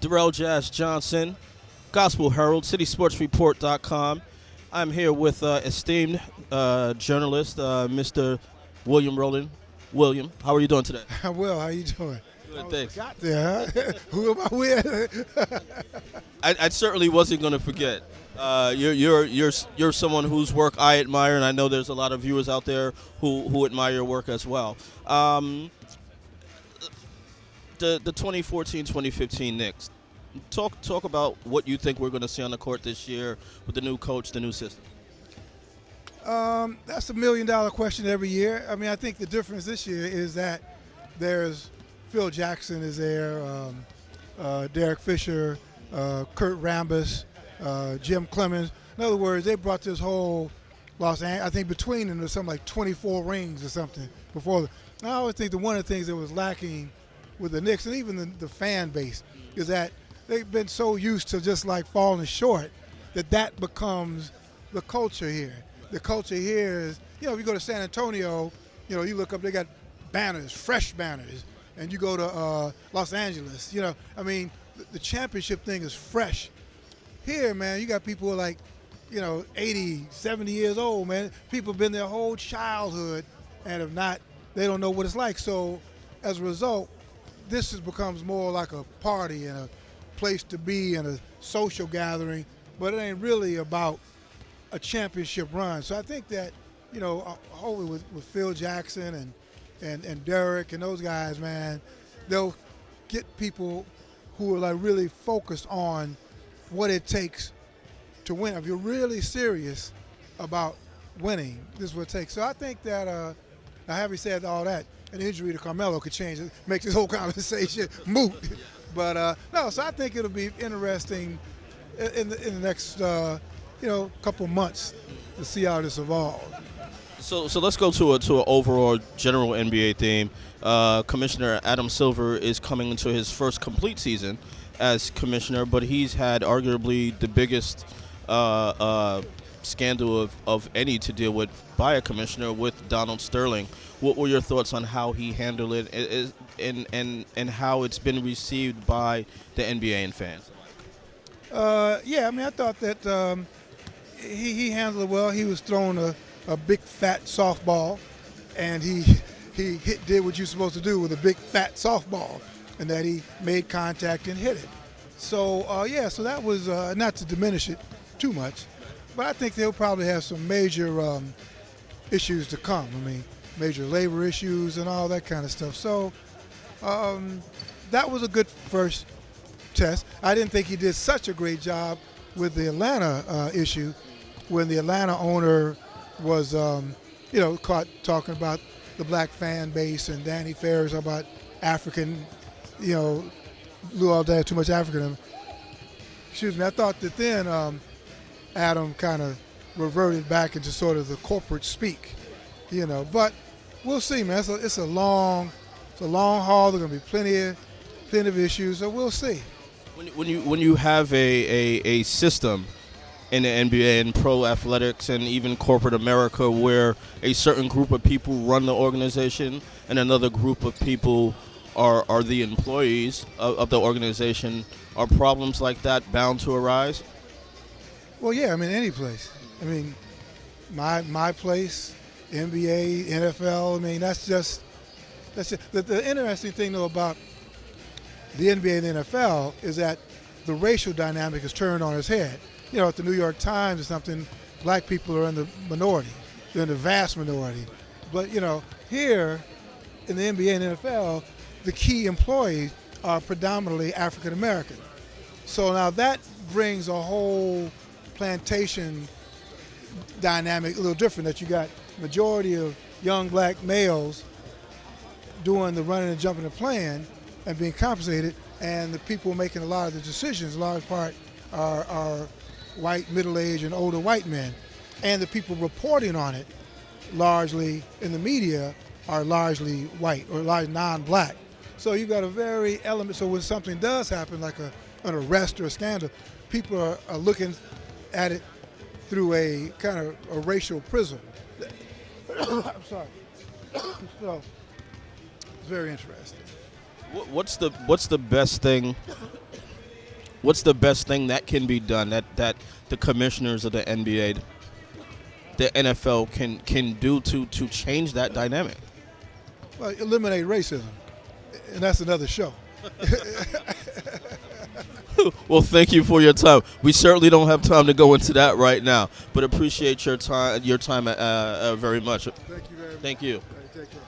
Darrell Jazz Johnson, Gospel Herald, CitySportsReport.com. I'm here with esteemed journalist, Mr. William Rhoden. William, how are you doing today? Well, how you doing? Good, thanks. Got there, huh? Who am I with? I certainly wasn't going to forget. You're someone whose work I admire, and I know there's a lot of viewers out there who admire your work as well. The 2014-2015 Knicks. Talk about what you think we're going to see on the court this year with the new coach, the new system. That's $1 million question every year. I mean, I think the difference this year is that there's Phil Jackson is there, Derek Fisher, Kurt Rambis, Jim Clemens. In other words, they brought this whole Los Angeles. I think between them there's something like 24 rings or something before. I always think that one of the things that was lacking with the Knicks and even the fan base is that they've been so used to just like falling short that becomes the culture here. The culture here is, if you go to San Antonio, you look up, they got banners, fresh banners, and you go to Los Angeles, the championship thing is fresh. Here, man, you got people who are like, 80, 70 years old, man. People have been their whole childhood and they don't know what it's like. So as a result, this becomes more like a party and a place to be and a social gathering, but it ain't really about a championship run. So I think that, hopefully with Phil Jackson and Derek and those guys, man, they'll get people who are like really focused on what it takes to win. If you're really serious about winning, this is what it takes. So I think that, now having said all that, an injury to Carmelo could change it, make this whole conversation moot. But no, so I think it'll be interesting in the next couple months to see how this evolves. So let's go to an overall general NBA theme. Commissioner Adam Silver is coming into his first complete season as commissioner, but he's had arguably the biggest scandal of any to deal with by a commissioner with Donald Sterling. What were your thoughts on how he handled it and how it's been received by the NBA and fans? I thought that he handled it well. He was throwing a big fat softball, and he did what you're supposed to do with a big fat softball, and that he made contact and hit it. So so that was not to diminish it too much, but I think they'll probably have some major issues to come. I mean, major labor issues and all that kind of stuff. So that was a good first test. I didn't think he did such a great job with the Atlanta issue when the Atlanta owner was, caught talking about the black fan base and Danny Ferris about African, Lou all day too much African. Excuse me. I thought that then Adam kind of reverted back into sort of the corporate speak, But we'll see, man. It's a long haul. There's gonna be plenty of issues, so we'll see. When you have a system in the NBA and pro athletics and even corporate America where a certain group of people run the organization and another group of people are the employees of the organization, are problems like that bound to arise? Well, yeah. I mean, any place. I mean, my place, NBA, NFL. I mean, that's just. The interesting thing though about the NBA and the NFL is that the racial dynamic is turned on its head. At the New York Times or something, black people are in the minority. They're in the vast minority. But, here in the NBA and NFL, the key employees are predominantly African American. So now that brings a whole plantation dynamic a little different, that you got majority of young black males doing the running and jumping and playing and being compensated, and the people making a lot of the decisions, in large part, are white, middle-aged, and older white men. And the people reporting on it, largely in the media, are largely white or largely non-black. So you've got a very element. So when something does happen, like an arrest or a scandal, people are looking at it through a kind of a racial prism. I'm sorry. So it's very interesting. What's the best thing what's the best thing that can be done that the commissioners of the NBA, the NFL can do to change that dynamic? Well, eliminate racism, and that's another show. Well, thank you for your time. We certainly don't have time to go into that right now, but appreciate your time very much. Thank you very much. Thank you. All right, take care.